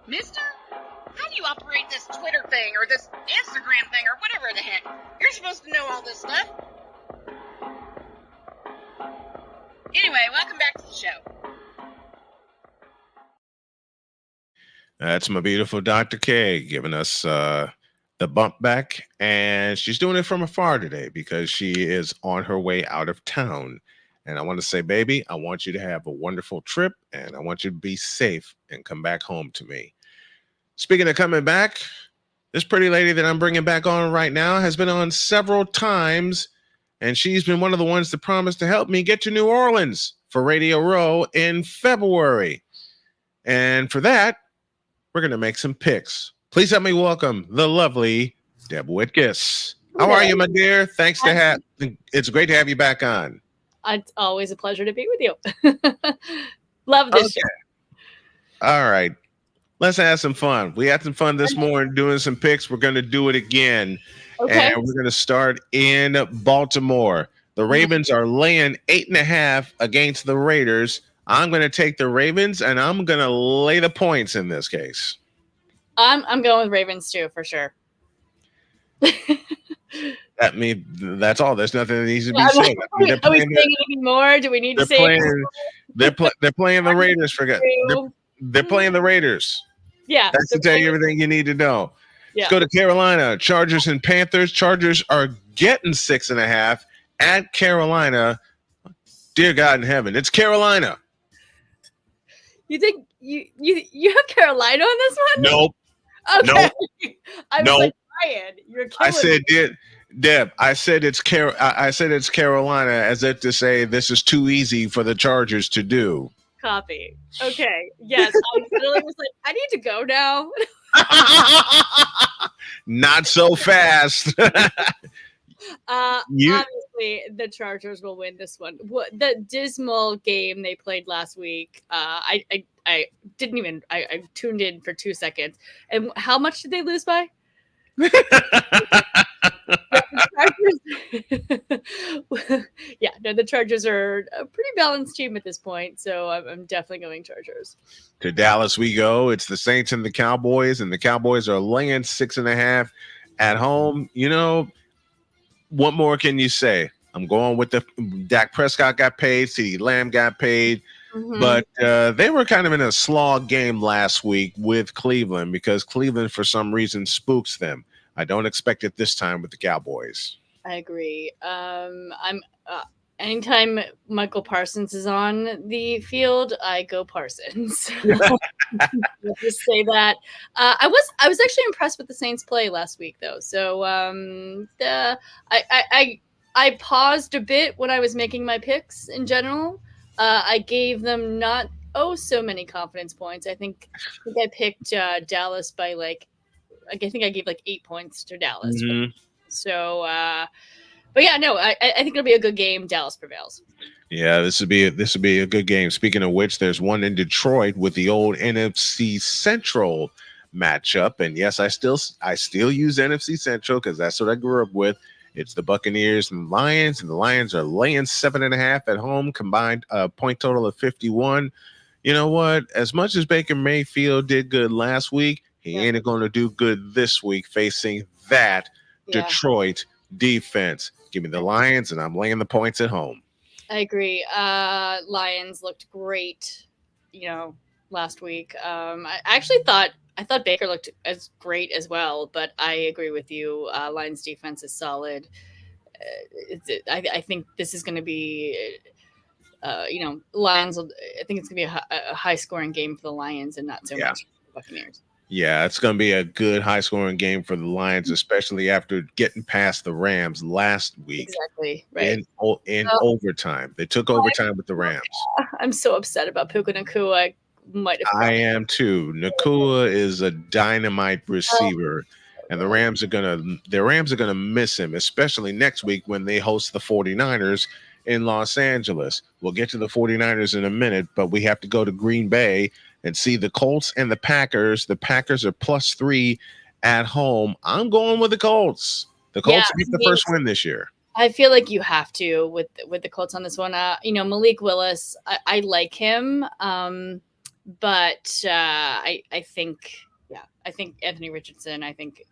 Mister, how do you operate this Twitter thing or this Instagram thing or whatever the heck? You're supposed to know all this stuff. Anyway, welcome back to the show. That's my beautiful Dr. K giving us the bump back. And she's doing it from afar today because she is on her way out of town. And I want to say, baby, I want you to have a wonderful trip and I want you to be safe and come back home to me. Speaking of coming back, this pretty lady that I'm bringing back on right now has been on several times, and she's been one of the ones that promised to help me get to New Orleans for Radio Row in February. And for that, we're going to make some picks. Please help me welcome the lovely Deb Whitcas. How are you, my dear? Thanks to have. It's great to have you back on. It's always a pleasure to be with you. Love this show. All right. Let's have some fun. We had some fun this morning doing some picks. We're going to do it again. Okay. And we're going to start in Baltimore. The Ravens are laying 8.5 against the Raiders. I'm going to take the Ravens, and I'm going to lay the points in this case. I'm going with Ravens, too, for sure. That's all. There's nothing that needs to be said. Are we saying anything more? Do we need to say anything? They're playing the Raiders. They're playing the Raiders. Yeah. That's to tell you everything you need to know. Yeah. Let's go to Carolina. Chargers and Panthers. Chargers are getting 6.5 at Carolina. Dear God in heaven, it's Carolina. You think you have Carolina on this one? Nope. Okay. Nope. I was like, Ryan, you're killing I said, Deb, I said it's Carolina as if to say this is too easy for the Chargers to do. Copy. Okay. Yes. I really was like, I need to go now. Not so fast. Obviously, the Chargers will win this one. The dismal game they played last week. I didn't even. I tuned in for 2 seconds. And how much did they lose by? The Chargers are a pretty balanced team at this point, so I'm definitely going Chargers. To Dallas we go. It's the Saints and the Cowboys, and the Cowboys are laying 6.5 at home. You know, what more can you say? I'm going with the Dak Prescott got paid, CeeDee Lamb got paid. Mm-hmm. But they were kind of in a slog game last week with Cleveland because Cleveland, for some reason, spooks them. I don't expect it this time with the Cowboys. I agree. Anytime Michael Parsons is on the field, I go Parsons. I'll just say that. I was actually impressed with the Saints' play last week, though. So I paused a bit when I was making my picks in general. I gave them not so many confidence points. I think I picked Dallas by I think I gave 8 points to Dallas. Mm-hmm. So, but yeah, no, I think it'll be a good game. Dallas prevails. Yeah, this would be a good game. Speaking of which, there's one in Detroit with the old NFC Central matchup, and yes, I still use NFC Central because that's what I grew up with. It's the Buccaneers and Lions, and the Lions are laying 7.5 at home, combined point total of 51. You know what? As much as Baker Mayfield did good last week, he ain't going to do good this week facing that Detroit defense. Give me the Lions, and I'm laying the points at home. I agree. Lions looked great, last week. I actually thought Baker looked as great as well, but I agree with you. Lions defense is solid. I think this is going to be, Lions. I think it's going to be a high scoring game for the Lions and not so much for the Buccaneers. Yeah, it's going to be a good high-scoring game for the Lions, especially after getting past the Rams last week. Exactly, right. In overtime. They took overtime with the Rams. I'm so upset about Puka Nacua. I am too. Nacua is a dynamite receiver, and the Rams are gonna miss him, especially next week when they host the 49ers in Los Angeles. We'll get to the 49ers in a minute, but we have to go to Green Bay and see the Colts and the Packers. The Packers are +3 at home. I'm going with the Colts. The Colts get the first win this year. I feel like you have to with the Colts on this one. Malik Willis, I like him. But I think, I think Anthony Richardson,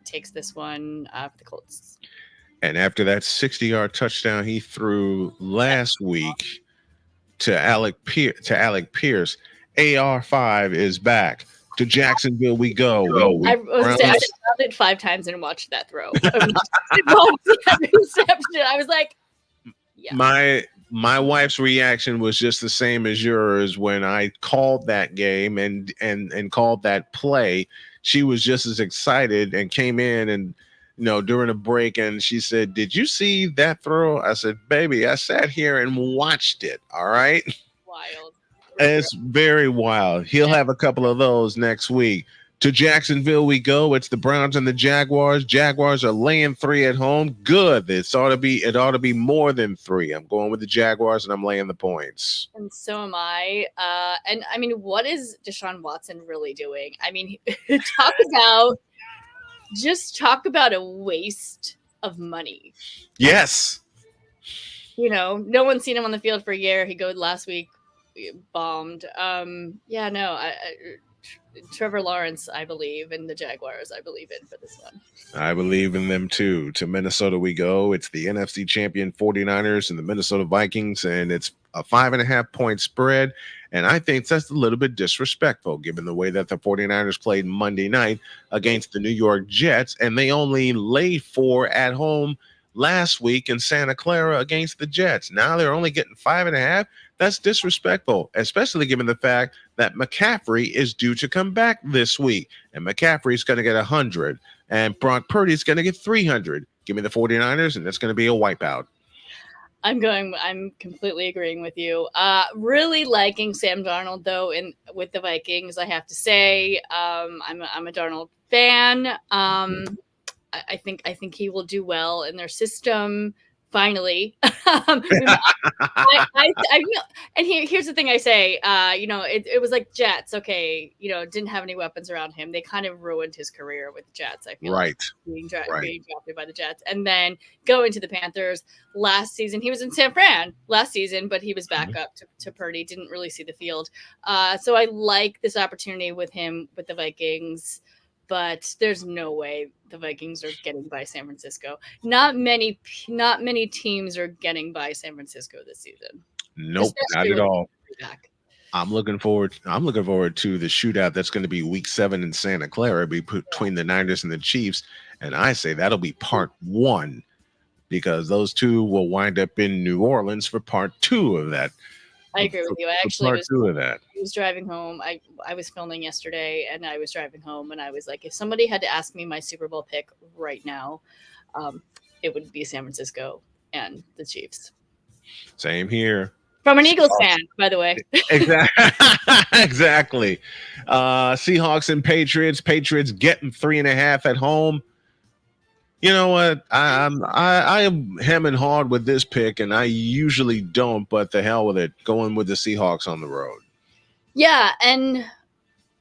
takes this one for the Colts. And after that 60-yard touchdown he threw last week to Alec Pierce, AR5 is back. To Jacksonville we go. I found it 5 times and watched that throw. I was like, yeah. My wife's reaction was just the same as yours when I called that game and called that play. She was just as excited and came in and during a break, and she said, "Did you see that throw?" I said, "Baby, I sat here and watched it." All right. Wild. It's very wild. He'll have a couple of those next week. To Jacksonville we go. It's the Browns and the Jaguars. Jaguars are laying 3 at home. Good. It ought to be more than 3. I'm going with the Jaguars and I'm laying the points. And so am I. And I mean, what is Deshaun Watson really doing? I mean, talk about a waste of money. Yes. No one's seen him on the field for a year. He goes last week, bombed. Trevor Lawrence, I believe, and the Jaguars, I believe in for this one. I believe in them too. To Minnesota we go. It's the NFC champion 49ers and the Minnesota Vikings, and it's a 5.5 point spread. And I think that's a little bit disrespectful given the way that the 49ers played Monday night against the New York Jets, and they only laid 4 at home last week in Santa Clara against the Jets. Now they're only getting 5.5. That's disrespectful, especially given the fact that McCaffrey is due to come back this week. And McCaffrey's going to get 100. And Brock Purdy's going to get 300. Give me the 49ers, and that's going to be a wipeout. I'm completely agreeing with you. Really liking Sam Darnold, though, with the Vikings, I have to say. I'm a Darnold fan. I think he will do well in their system. Finally, and here's the thing I say. It was like Jets. Okay, didn't have any weapons around him. They kind of ruined his career with the Jets. I feel right. Being drafted by the Jets, and then going to the Panthers last season. He was in San Fran last season, but he was back up to Purdy. Didn't really see the field. So I like this opportunity with him with the Vikings. But there's no way the Vikings are getting by San Francisco. Not many teams are getting by San Francisco this season. Nope, not at all. I'm looking forward to the shootout that's going to be week 7 in Santa Clara between the Niners and the Chiefs. And I say that'll be part 1 because those two will wind up in New Orleans for part 2 of that. I agree with you. I actually was driving home. I was filming yesterday, and I was driving home, and I was like, if somebody had to ask me my Super Bowl pick right now, it would be San Francisco and the Chiefs. Same here. From an Eagles fan, by the way. Exactly. Seahawks and Patriots. Patriots getting 3.5 at home. You know what? I am hemming hard with this pick, and I usually don't, but the hell with it. Going with the Seahawks on the road. Yeah, and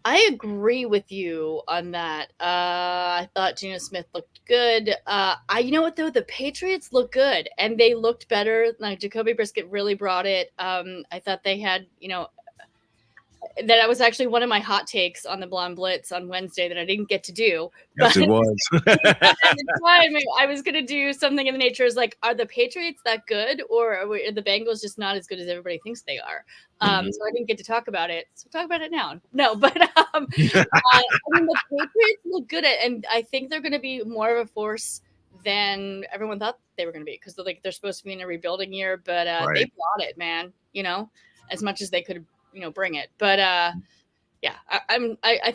I agree with you on that. I thought Geno Smith looked good. You know what, though? The Patriots look good, and they looked better. Like, Jacoby Brissett really brought it. I thought they had, that was actually one of my hot takes on the Blonde Blitz on Wednesday that I didn't get to do. Yes, it was. At the time, I was going to do something in the nature is like, are the Patriots that good, or are the Bengals just not as good as everybody thinks they are? So I didn't get to talk about it. So talk about it now. No, but the Patriots look good and I think they're going to be more of a force than everyone thought they were going to be because they're supposed to be in a rebuilding year, but they brought it, man. As much as they could. Bring it. But I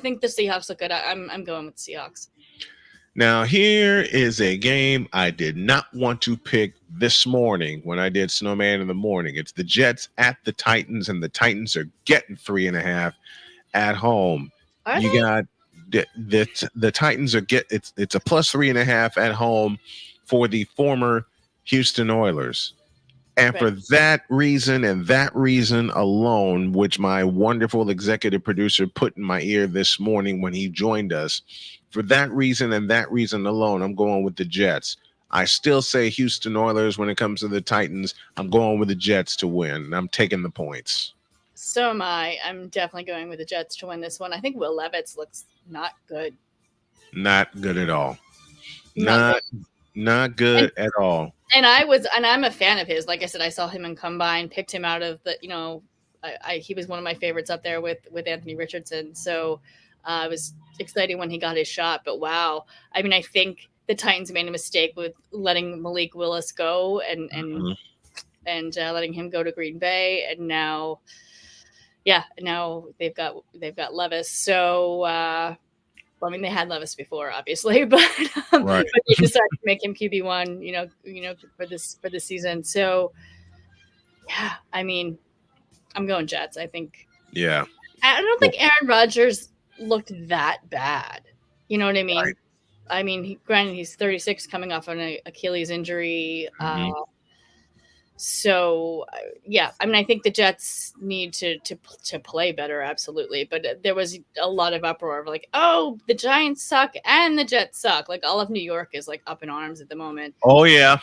think the Seahawks look good. I'm going with the Seahawks. Now here is a game I did not want to pick this morning when I did Snowman in the morning. It's the Jets at the Titans, and the Titans are getting 3.5 at home. You got the Titans are it's a plus 3.5 at home for the former Houston Oilers. And for that reason and that reason alone, which my wonderful executive producer put in my ear this morning when he joined us, for that reason and that reason alone, I'm going with the Jets. I still say Houston Oilers when it comes to the Titans. I'm going with the Jets to win. I'm taking the points. So am I. I'm definitely going with the Jets to win this one. I think Will Levis looks not good. Not good at all. Not Not good at all. And I'm a fan of his. Like I said, I saw him in Combine, picked him out of the, he was one of my favorites up there with Anthony Richardson. So it was exciting when he got his shot. But wow, I mean, I think the Titans made a mistake with letting Malik Willis go and letting him go to Green Bay, and now they've got Levis. So I mean, they had Levis before, obviously, but Right. but they decided to make him QB1, for this season. So yeah, I mean, I'm going Jets. I think. Yeah. I don't think Aaron Rodgers looked that bad. You know what I mean? Right. I mean, granted, he's 36, coming off an Achilles injury. So yeah, I mean, I think the Jets need to play better, absolutely. But there was a lot of uproar of like, oh, the Giants suck and the Jets suck. Like all of New York is like up in arms at the moment. Oh yeah.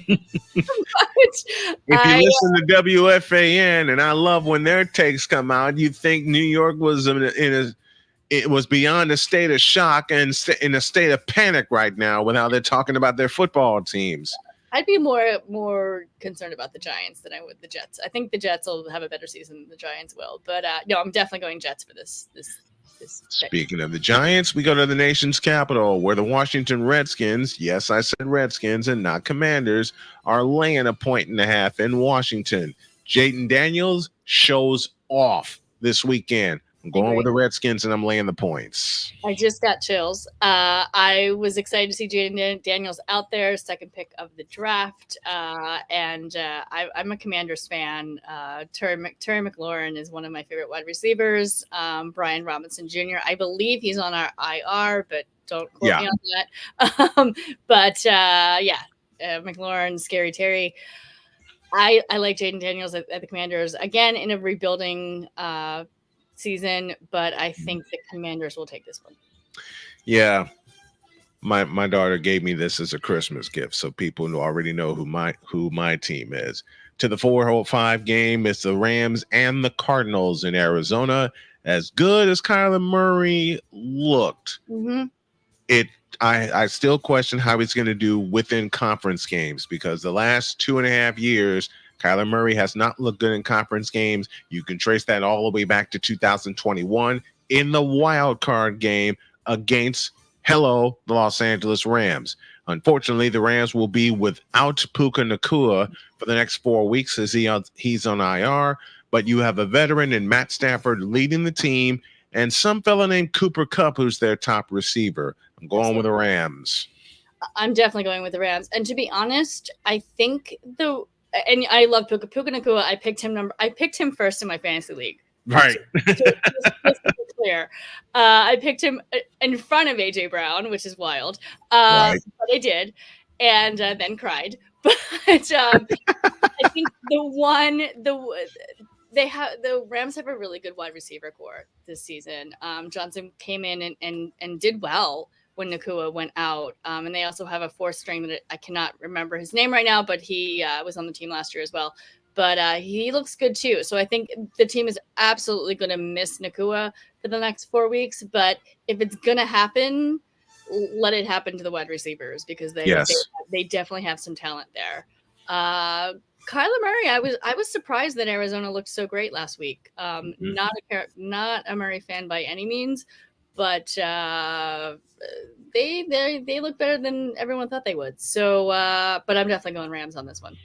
If you listen to WFAN, and I love when their takes come out, you think New York was it was beyond a state of shock and in a state of panic right now with how they're talking about their football teams. I'd be more concerned about the Giants than I would the Jets. I think the Jets will have a better season than the Giants will. But no, I'm definitely going Jets for this. Speaking of the Giants, we go to the nation's capital where the Washington Redskins, yes, I said Redskins and not Commanders, are laying 1.5 in Washington. Jaden Daniels shows off this weekend. I'm going with the Redskins, and I'm laying the points. I just got chills. I was excited to see Jaden Daniels out there, second pick of the draft. And I'm a Commanders fan. Terry McLaurin is one of my favorite wide receivers. Brian Robinson Jr., I believe he's on our IR, but don't quote me on that. McLaurin, Scary Terry. I like Jaden Daniels at the Commanders. Again, in a rebuilding season, but I think the Commanders will take this one. Yeah, my daughter gave me this as a Christmas gift, so people already know who my team is. To the 4-5 game, it's the Rams and the Cardinals in Arizona. As good as Kyler Murray looked, I still question how he's going to do within conference games, because the last 2.5 years, Kyler Murray has not looked good in conference games. You can trace that all the way back to 2021 in the wild card game against the Los Angeles Rams. Unfortunately, the Rams will be without Puka Nacua for the next 4 weeks as he's on IR. But you have a veteran in Matt Stafford leading the team, and some fella named Cooper Kupp, who's their top receiver. I'm going with the Rams. I'm definitely going with the Rams. And to be honest, I think and I love Puka Nacua. I picked him first in my fantasy league. Right. Just to be clear. I picked him in front of AJ Brown, which is wild. But I did, and then cried. But I think the Rams have a really good wide receiver core this season. Johnson came in and did well when Nacua went out. And they also have a fourth string that I cannot remember his name right now, but he was on the team last year as well. But he looks good too. So I think the team is absolutely going to miss Nacua for the next 4 weeks. But if it's going to happen, let it happen to the wide receivers, because they definitely have some talent there. Kyler Murray, I was surprised that Arizona looked so great last week. Not a Murray fan by any means, but they look better than everyone thought they would. So, but I'm definitely going Rams on this one.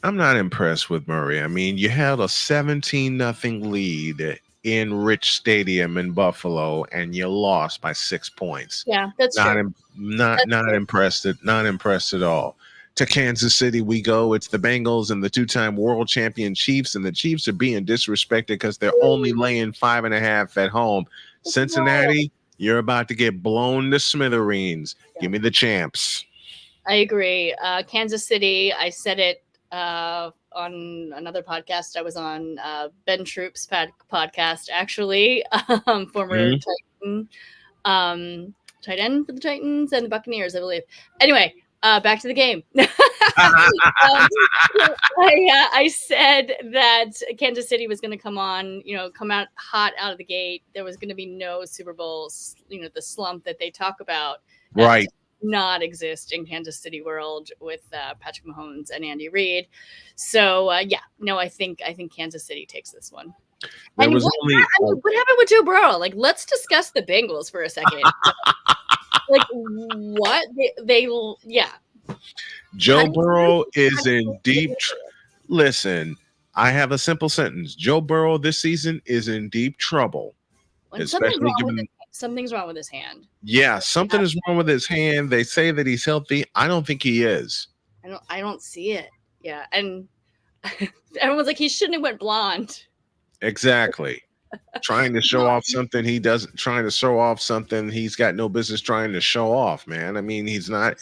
I'm not impressed with Murray. I mean, you had a 17-0 lead in Rich Stadium in Buffalo, and you lost by 6 points. Yeah, that's true. Not impressed. Not impressed at all. To Kansas City we go. It's the Bengals and the two-time world champion Chiefs, and the Chiefs are being disrespected because they're only laying 5.5 at home. Cincinnati, you're about to get blown to smithereens. Give me the champs. I agree. Kansas City, I said it on another podcast I was on, Ben Troop's podcast, actually, former Titan, tight end for the Titans and the Buccaneers, I believe. Anyway, Back to the game. I said that Kansas City was going to come out hot out of the gate. There was going to be no Super Bowl, the slump that they talk about. Right. Not exist in Kansas City world with Patrick Mahomes and Andy Reid. So I think Kansas City takes this one. And what happened with Joe Burrow? Like, let's discuss the Bengals for a second. Like, what Joe Burrow is in deep. Listen, I have a simple sentence. Joe Burrow this season is in deep trouble. Especially something's wrong with his hand. Yeah, something is wrong with his hand. They say that he's healthy. I don't think he is. I don't see it. Yeah, and everyone's like, he shouldn't have went blonde. Exactly. Trying to show off something he doesn't. Trying to show off something he's got no business trying to show off. Man, I mean, he's not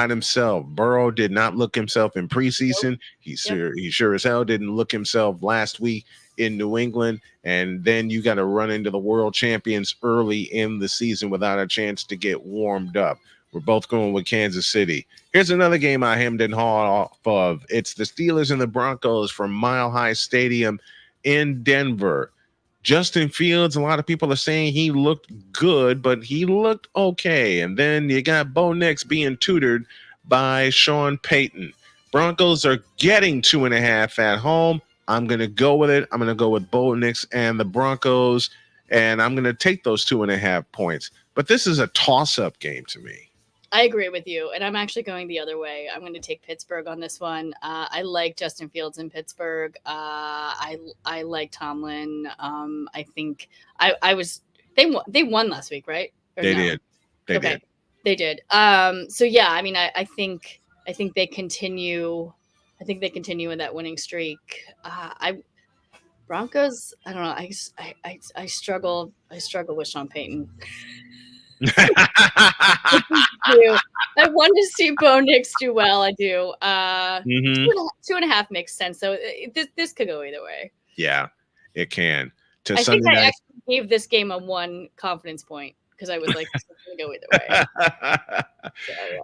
himself. Burrow did not look himself in preseason. He sure as hell didn't look himself last week in New England. And then you got to run into the world champions early in the season without a chance to get warmed up. We're both going with Kansas City. Here's another game I hemmed and hawed off of. It's the Steelers and the Broncos from Mile High Stadium in Denver. Justin Fields, a lot of people are saying he looked good, but he looked okay. And then you got Bo Nix being tutored by Sean Payton. Broncos are getting 2.5 at home. I'm going to go with it. I'm going to go with Bo Nix and the Broncos, and I'm going to take those 2.5 points. But this is a toss-up game to me. I agree with you, and I'm actually going the other way. I'm going to take Pittsburgh on this one. I like Justin Fields in Pittsburgh. I like Tomlin. I think they won last week, right? They did. They did. So yeah, I mean, I think they continue. I think they continue in that winning streak. Broncos. I don't know. I struggle. I struggle with Sean Payton. I want to see Bo Nix do well. I do. 2.5 makes sense. So this could go either way. Yeah, it can. I think I actually gave this game a 1 confidence point because I was like, it's going to go either way. So, yeah.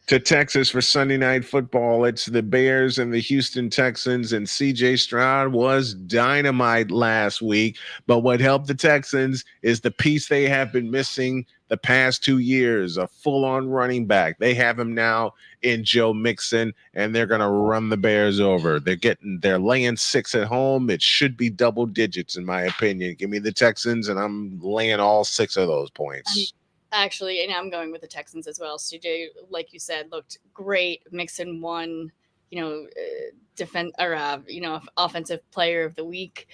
To Texas for Sunday Night Football. It's the Bears and the Houston Texans, and C.J. Stroud was dynamite last week. But what helped the Texans is the piece they have been missing the past 2 years, a full-on running back. They have him now in Joe Mixon, and they're going to run the Bears over. They're laying 6 at home. It should be double digits, in my opinion. Give me the Texans, and I'm laying all 6 of those points. Actually, and I'm going with the Texans as well. CJ, like you said, looked great. Mixon won, offensive player of the week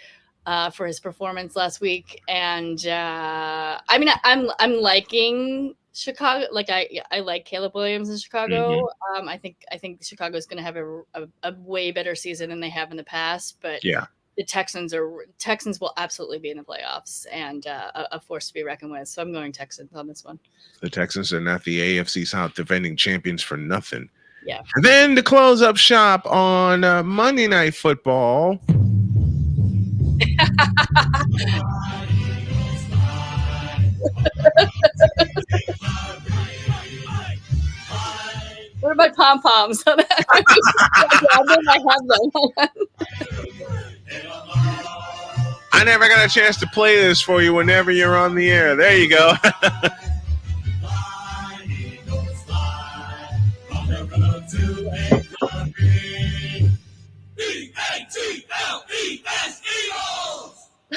for his performance last week. And I mean, I'm liking Chicago. Like I like Caleb Williams in Chicago. Mm-hmm. I think Chicago is going to have a way better season than they have in the past. But yeah. The Texans will absolutely be in the playoffs and a force to be reckoned with. So I'm going Texans on this one. The Texans are not the AFC South defending champions for nothing. Yeah. And then to close up shop on Monday Night Football. What are my pom-poms? I have them. I never got a chance to play this for you whenever you're on the air. There you go.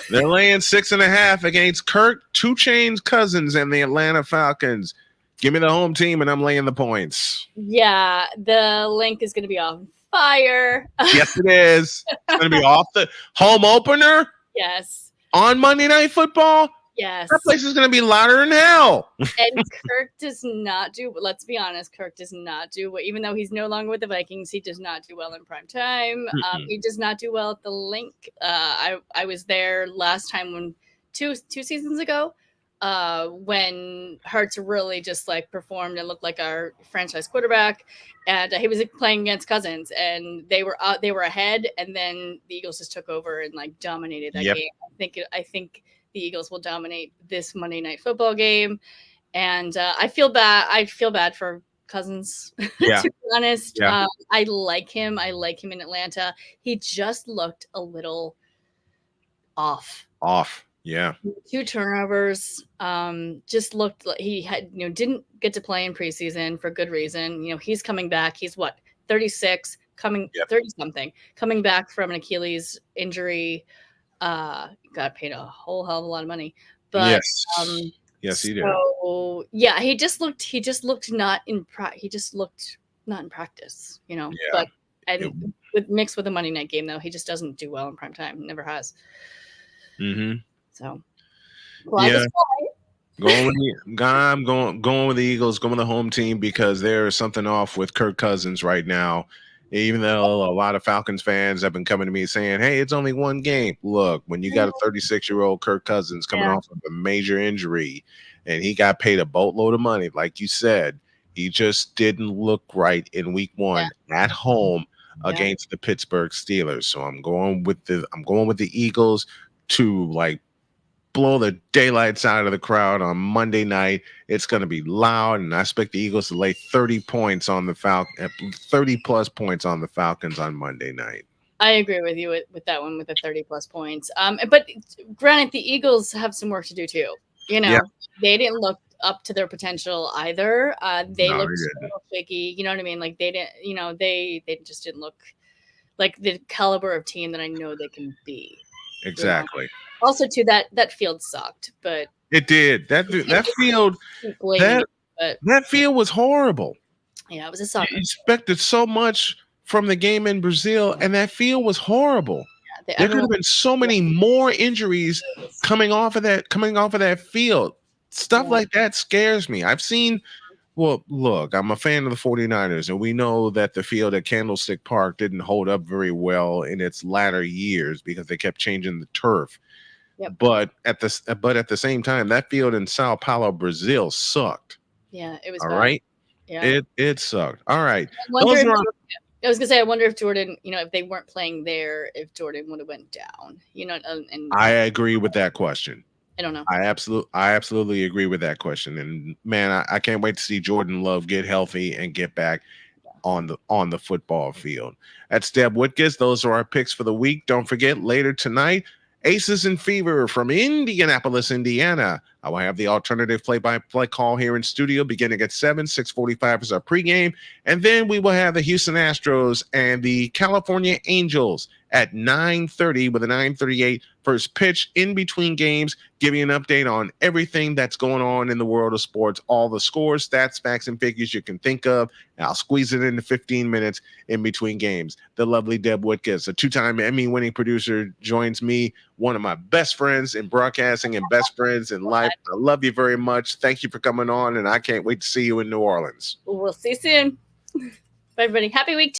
They're laying 6.5 against Kirk, 2 Chainz Cousins, and the Atlanta Falcons. Give me the home team, and I'm laying the points. Yeah, the link is going to be on fire. Yes, it is. It's going to be off the home opener. Yes. On Monday Night Football? Yes. That place is going to be louder than hell. And Kirk does not do, let's be honest, Kirk does not do, even though he's no longer with the Vikings, he does not do well in prime time. He does not do well at the link. I was there last time when two seasons ago when Hurts really just like performed and looked like our franchise quarterback. And he was playing against Cousins, and they were ahead, and then the Eagles just took over and like dominated that game. I think the Eagles will dominate this Monday Night Football game, and I feel bad for Cousins. Yeah. To be honest, Yeah. I like him. I like him in Atlanta. He just looked a little off. Yeah. 2 turnovers. Just looked like he had, didn't get to play in preseason for good reason. He's coming back. He's what, 36, Yep. 30 something, coming back from an Achilles injury. Got paid a whole hell of a lot of money. But yes, he did. so yeah, he just looked not in practice, Yeah. But mixed with the Monday night game, though, he just doesn't do well in prime time. Never has. Mm-hmm. So, yeah, I'm going with the Eagles, going with the home team because there's something off with Kirk Cousins right now. Even though a lot of Falcons fans have been coming to me saying, "Hey, it's only one game." Look, when you got a 36-year-old Kirk Cousins coming off of a major injury, and he got paid a boatload of money, like you said, he just didn't look right in Week 1 at home against the Pittsburgh Steelers. So I'm going with the Eagles to blow the daylights out of the crowd on Monday night. It's going to be loud, and I expect the Eagles to lay 30 points on the 30 plus points on the Falcons on Monday night. I agree with you with that one, with the 30 plus points. But granted, the Eagles have some work to do too. They didn't look up to their potential either. They looked a little shaky. You know what I mean? Like they didn't. They just didn't look like the caliber of team that I know they can be. Exactly. Also, too, that field sucked, but it did. That field that field was horrible. Yeah, it was a soccer. You expected so much from the game in Brazil, and that field was horrible. Yeah, there could have been so many more injuries coming off of that field. Stuff like that scares me. I've seen. Well, look, I'm a fan of the 49ers, and we know that the field at Candlestick Park didn't hold up very well in its latter years because they kept changing the turf. Yep. But at the same time, that field in Sao Paulo, Brazil, sucked. Yeah, it was all bad. Right. Yeah, it sucked. All right. I was gonna say, I wonder if Jordan, if they weren't playing there, if Jordan would have went down. And I agree with that question. I don't know. I absolutely agree with that question. And man, I can't wait to see Jordan Love get healthy and get back on the football field. That's Deb Whitcas. Those are our picks for the week. Don't forget, later tonight, Aces and Fever from Indianapolis, Indiana. I will have the alternative play-by-play call here in studio beginning at 7. 6:45 is our pregame. And then we will have the Houston Astros and the California Angels at 9:30 with a 9:38 first pitch in between games, giving you an update on everything that's going on in the world of sports, all the scores, stats, facts, and figures you can think of. And I'll squeeze it into 15 minutes in between games. The lovely Deb Whitcas, a 2-time Emmy-winning producer, joins me, one of my best friends in broadcasting and best friends in life. I love you very much. Thank you for coming on, and I can't wait to see you in New Orleans. We'll see you soon. Bye, everybody. Happy week.